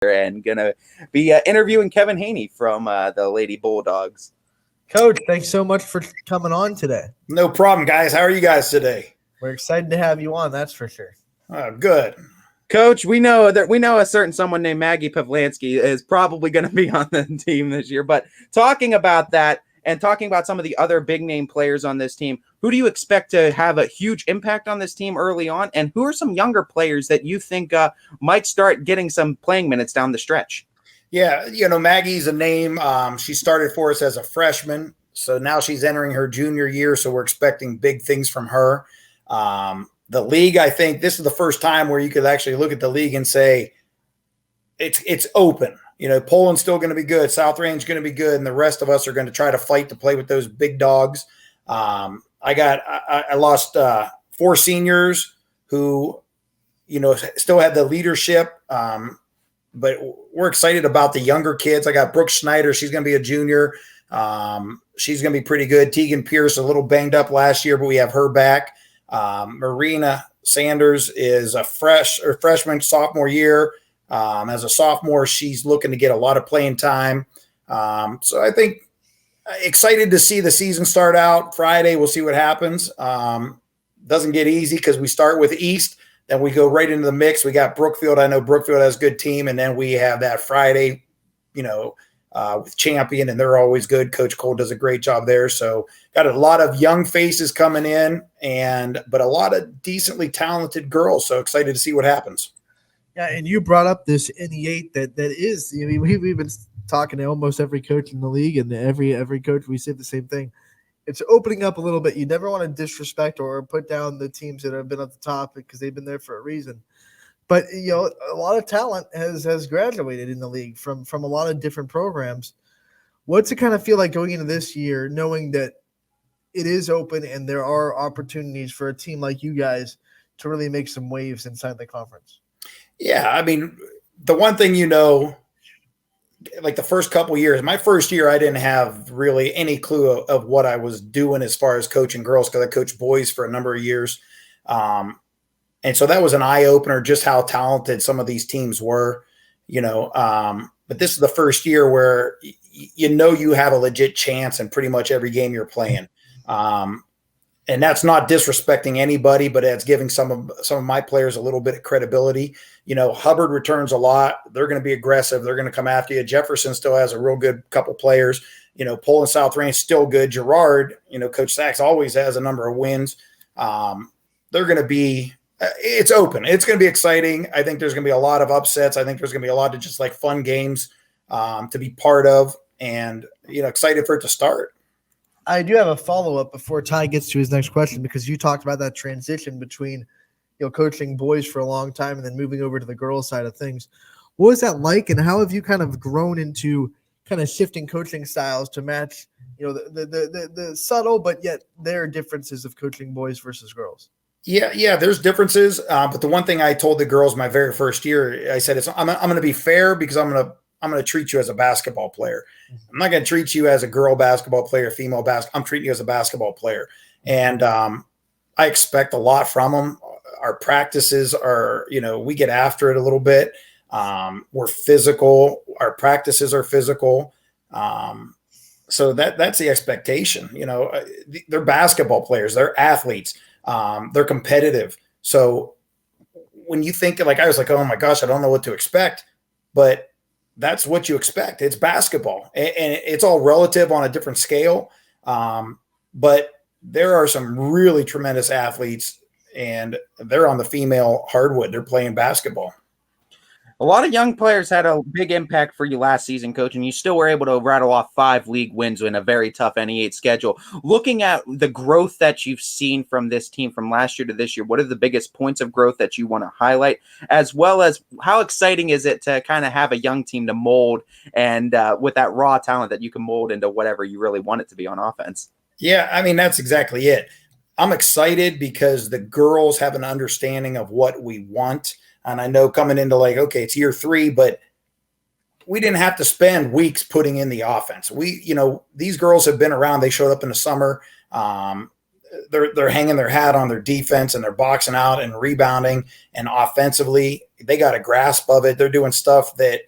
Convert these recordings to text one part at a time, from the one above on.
and going to be interviewing Kevin Haynie from the Lady Bulldogs. Coach, thanks so much for coming on today. No problem, guys. How are you guys today? We're excited to have you on, that's for sure. Good. Coach, we know a certain someone named Maggie Pavlansky is probably going to be on the team this year. But talking about that and talking about some of the other big name players on this team, who do you expect to have a huge impact on this team early on? And who are some younger players that you think might start getting some playing minutes down the stretch? Yeah, Maggie's a name. She started for us as a freshman, so now she's entering her junior year, so we're expecting big things from her. The league, I think this is the first time where you could actually look at the league and say it's open. Poland's still going to be good. South Range going to be good. And the rest of us are going to try to fight to play with those big dogs. I lost 4 seniors who, still had the leadership. But we're excited about the younger kids. I got Brooke Schneider. She's going to be a junior. She's going to be pretty good. Tegan Pierce, a little banged up last year, but we have her back. Marina Sanders is a freshman sophomore year. As a sophomore, she's looking to get a lot of playing time. So I think excited to see the season start out Friday. We'll see what happens. Doesn't get easy because we start with East, then we go right into the mix. We got Brookfield. I know Brookfield has a good team. And then we have that Friday, with Champion, and they're always good. Coach Cole does a great job there. So got a lot of young faces coming in, but a lot of decently talented girls. So excited to see what happens. Yeah, and you brought up this NE8 that is. We've been talking to almost every coach in the league, and every coach we say the same thing. It's opening up a little bit. You never want to disrespect or put down the teams that have been at the top because they've been there for a reason. But, a lot of talent has graduated in the league from a lot of different programs. What's it kind of feel like going into this year, knowing that it is open and there are opportunities for a team like you guys to really make some waves inside the conference? Yeah, I mean, the one thing like the first couple of years, my first year, I didn't have really any clue of what I was doing as far as coaching girls because I coached boys for a number of years. And so that was an eye-opener just how talented some of these teams were, but this is the first year where you have a legit chance in pretty much every game you're playing. And that's not disrespecting anybody, but it's giving some of my players a little bit of credibility. Hubbard returns a lot. They're going to be aggressive. They're going to come after you. Jefferson still has a real good couple players. Poland South Range still good. Girard, Coach Sachs always has a number of wins. They're going to be it's open. It's going to be exciting. I think there's going to be a lot of upsets. I think there's going to be a lot of just like fun games to be part of, and excited for it to start. I do have a follow-up before Ty gets to his next question, because you talked about that transition between coaching boys for a long time and then moving over to the girls side of things. What was that like, and how have you kind of grown into kind of shifting coaching styles to match the subtle but yet there are differences of coaching boys versus girls? Yeah, there's differences. But the one thing I told the girls my very first year, I said, I'm going to be fair because I'm going to treat you as a basketball player. I'm not going to treat you as a girl basketball player, female basketball. I'm treating you as a basketball player. And I expect a lot from them. Our practices are, we get after it a little bit. We're physical. Our practices are physical. So that's the expectation. They're basketball players. They're athletes. They're competitive. So when you think I was like, oh my gosh, I don't know what to expect, but that's what you expect. It's basketball, and it's all relative on a different scale. But there are some really tremendous athletes, and they're on the female hardwood. They're playing basketball. A lot of young players had a big impact for you last season, Coach, and you still were able to rattle off 5 league wins in a very tough NE8 schedule. Looking at the growth that you've seen from this team from last year to this year, what are the biggest points of growth that you want to highlight, as well as how exciting is it to kind of have a young team to mold and with that raw talent that you can mold into whatever you really want it to be on offense? Yeah, I mean, that's exactly it. I'm excited because the girls have an understanding of what we want. And I know coming into okay, it's year 3, but we didn't have to spend weeks putting in the offense. These girls have been around. They showed up in the summer. They're hanging their hat on their defense, and they're boxing out and rebounding, and offensively they got a grasp of it. They're doing stuff that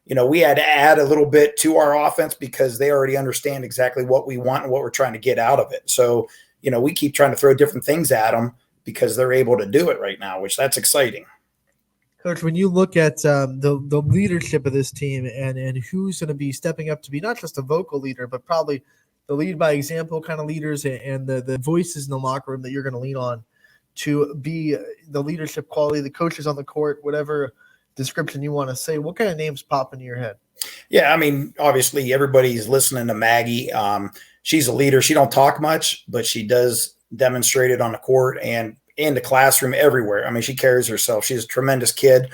we had to add a little bit to our offense because they already understand exactly what we want and what we're trying to get out of it. So, we keep trying to throw different things at them because they're able to do it right now, which that's exciting. Coach, when you look at the leadership of this team and who's going to be stepping up to be not just a vocal leader, but probably the lead by example kind of leaders and the voices in the locker room that you're going to lean on to be the leadership quality, the coaches on the court, whatever description you want to say, what kind of names pop into your head? Yeah, I mean, obviously everybody's listening to Maggie. She's a leader. She don't talk much, but she does demonstrate it on the court and in the classroom everywhere. I mean, she carries herself. She's a tremendous kid.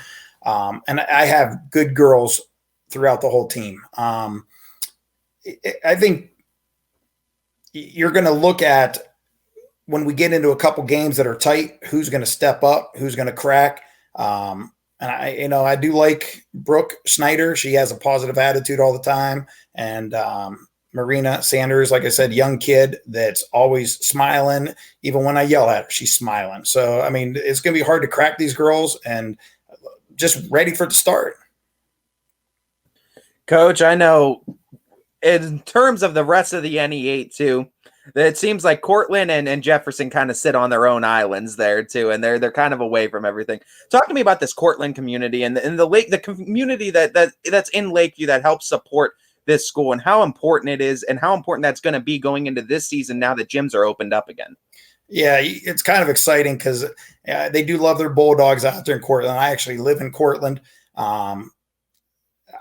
And I have good girls throughout the whole team. I think you're going to look at when we get into a couple games that are tight, who's going to step up, who's going to crack. And I do like Brooke Snyder. She has a positive attitude all the time. And Marina Sanders, like I said, young kid that's always smiling. Even when I yell at her, she's smiling. So, I mean, it's going to be hard to crack these girls and just ready for it to start. Coach, I know in terms of the rest of the NE8 too, it seems like Cortland and Jefferson kind of sit on their own islands there too, and they're kind of away from everything. Talk to me about this Cortland community and the community that's in Lakeview that helps support this school and how important it is and how important that's going to be going into this season now that gyms are opened up again. Yeah, it's kind of exciting because they do love their Bulldogs out there in Cortland. I actually live in Cortland. I'm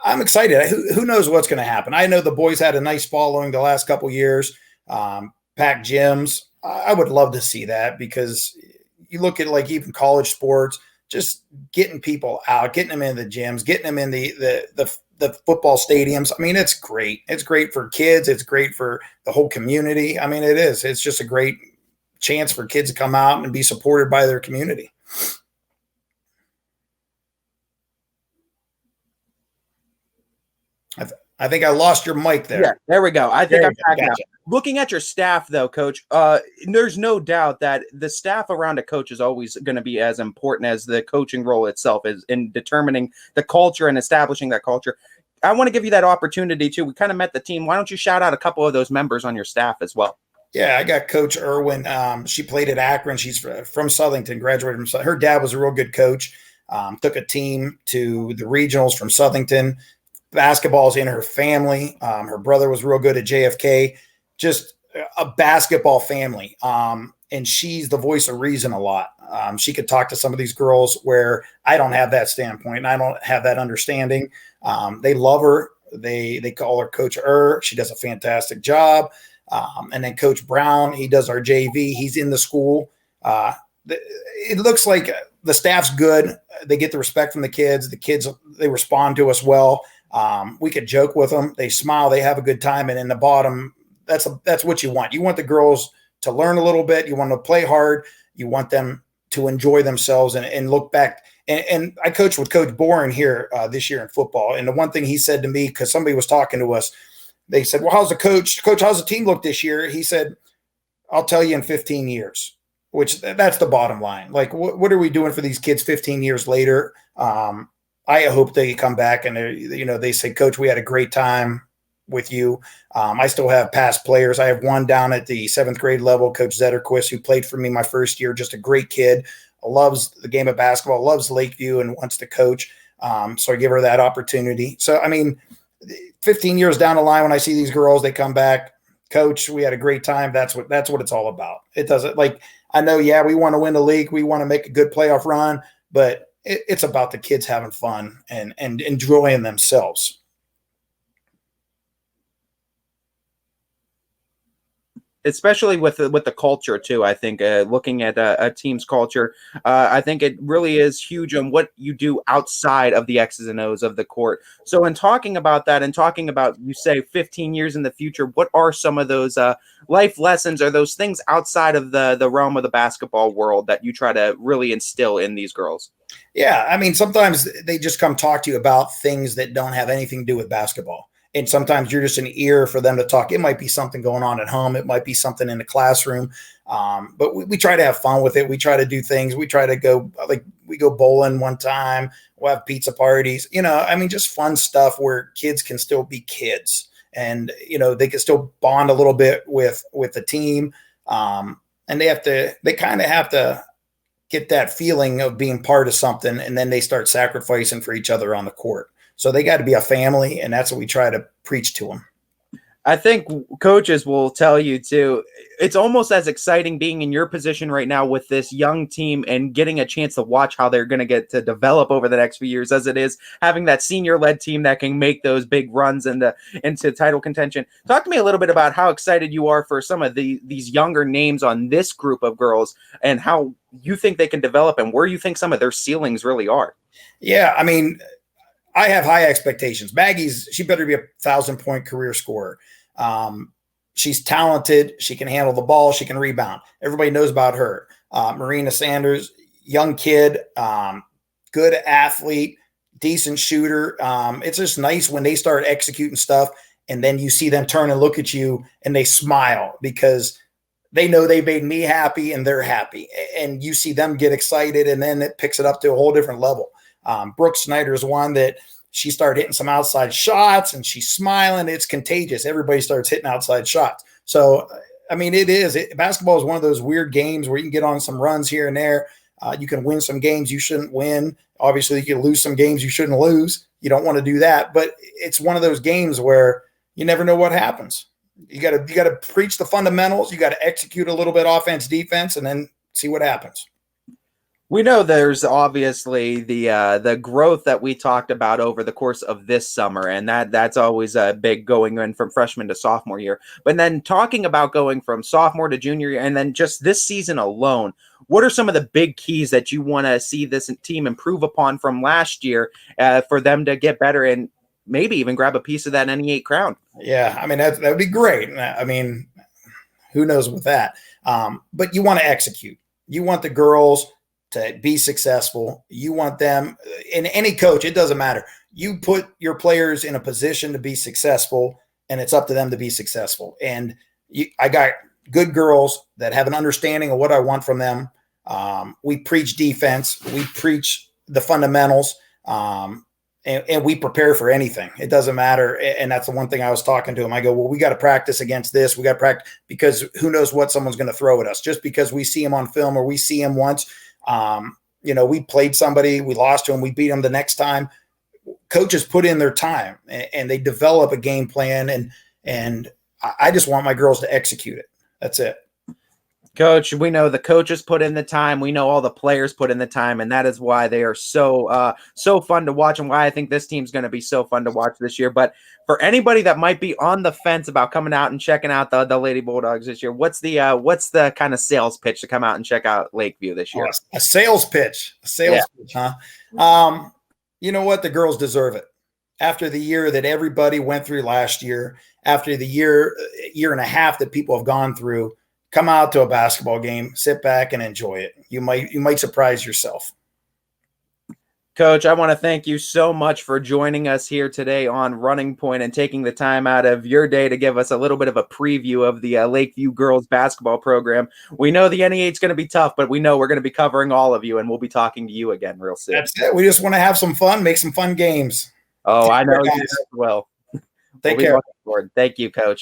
excited. Who knows what's going to happen? I know the boys had a nice following the last couple years, packed gyms. I would love to see that because you look at like even college sports, just getting people out, getting them in the gyms, getting them in the football stadiums. I mean, it's great. It's great for kids. It's great for the whole community. I mean, it is. It's just a great chance for kids to come out and be supported by their community. I think I lost your mic there. Yeah, there we go. I think I'm back now. Looking at your staff, though, Coach, there's no doubt that the staff around a coach is always going to be as important as the coaching role itself is in determining the culture and establishing that culture. I want to give you that opportunity, too. We kind of met the team. Why don't you shout out a couple of those members on your staff as well? Yeah, I got Coach Irwin. She played at Akron. She's from Southington, graduated from Southington. Her dad was a real good coach, took a team to the regionals from Southington. Basketball's in her family. Her brother was real good at JFK. Just a basketball family. And she's the voice of reason a lot. She could talk to some of these girls where I don't have that standpoint and I don't have that understanding. They love her. They call her Coach She does a fantastic job. And then Coach Brown, he does our JV. He's in the school. It looks like the staff's good. They get the respect from the kids. The kids, they respond to us well. We could joke with them. They smile. They have a good time. And in the bottom, that's what you want. You want the girls to learn a little bit. You want them to play hard. You want them to enjoy themselves and look back. And I coached with Coach Boren here this year in football. And the one thing he said to me, because somebody was talking to us, they said, well, how's the coach? Coach, how's the team look this year? He said, I'll tell you in 15 years, which that's the bottom line. Like, what are we doing for these kids 15 years later? I hope they come back and they say, Coach, we had a great time with you. I still have past players. I have one down at the 7th grade level, Coach Zetterquist, who played for me my first year, just a great kid, loves the game of basketball, loves Lakeview and wants to coach. So I give her that opportunity. So, I mean, 15 years down the line, when I see these girls, they come back, Coach, we had a great time. That's what it's all about. It doesn't I know, yeah, we want to win the league. We want to make a good playoff run, but it's about the kids having fun and enjoying themselves. Especially with the culture too. I think looking at a team's culture, I think it really is huge on what you do outside of the X's and O's of the court. So in talking about that and talking about, you say 15 years in the future, what are some of those life lessons or those things outside of the realm of the basketball world that you try to really instill in these girls? Yeah, I mean, sometimes they just come talk to you about things that don't have anything to do with basketball. and sometimes you're just an ear for them to talk. It might be something going on at home. It might be something in the classroom. But we try to have fun with it. We try to do things. We try to go, like we go bowling one time. We'll have pizza parties, just fun stuff where kids can still be kids, and, they can still bond a little bit with the team. And they kind of have to get that feeling of being part of something. And then they start sacrificing for each other on the court. So they got to be a family, and that's what we try to preach to them. I think coaches will tell you too, it's almost as exciting being in your position right now with this young team and getting a chance to watch how they're going to get to develop over the next few years as it is having that senior-led team that can make those big runs into title contention. Talk to me a little bit about how excited you are for some of these younger names on this group of girls and how you think they can develop and where you think some of their ceilings really are. Yeah, I have high expectations. She better be a 1,000-point career scorer. She's talented. She can handle the ball. She can rebound. Everybody knows about her. Marina Sanders, young kid, good athlete, decent shooter. It's just nice when they start executing stuff, and then you see them turn and look at you and they smile because they know they made me happy and they're happy. And you see them get excited, and then it picks it up to a whole different level. Brooke Snyder is one that she started hitting some outside shots, and she's smiling. It's contagious. Everybody starts hitting outside shots. So, basketball is one of those weird games where you can get on some runs here and there. You can win some games you shouldn't win. Obviously, you can lose some games you shouldn't lose. You don't want to do that, but it's one of those games where you never know what happens. You got to preach the fundamentals. You got to execute a little bit offense, defense, and then see what happens. We know there's obviously the growth that we talked about over the course of this summer, and that's always a big going in from freshman to sophomore year. But then talking about going from sophomore to junior year, and then just this season alone, what are some of the big keys that you want to see this team improve upon from last year for them to get better and maybe even grab a piece of that NE8 crown? Yeah, that would be great. Who knows with that? But you want to execute. You want the girls to be successful. You want them, and any coach, it doesn't matter. You put your players in a position to be successful, and it's up to them to be successful. And I got good girls that have an understanding of what I want from them. We preach defense. We preach the fundamentals. And we prepare for anything. It doesn't matter. And that's the one thing I was talking to him. I go, well, we got to practice against this. We got to practice because who knows what someone's going to throw at us. Just because we see him on film or we see him once, we played somebody, we lost to him, we beat them the next time. Coaches put in their time and they develop a game plan. And I just want my girls to execute it. That's it. Coach, we know the coaches put in the time. We know all the players put in the time, and that is why they are so fun to watch and why I think this team's going to be so fun to watch this year. But for anybody that might be on the fence about coming out and checking out the Lady Bulldogs this year, what's the kind of sales pitch to come out and check out Lakeview this year? A sales pitch. Pitch, huh? You know what? The girls deserve it. After the year that everybody went through last year, after the year and a half that people have gone through, come out to a basketball game, sit back and enjoy it. You might surprise yourself. Coach, I want to thank you so much for joining us here today on Running Point and taking the time out of your day to give us a little bit of a preview of the Lakeview girls basketball program. We know the NE8 is going to be tough, but we know we're going to be covering all of you, and we'll be talking to you again real soon. That's it. We just want to have some fun, make some fun games. Oh, I know you as well. Take care. Thank you, Coach.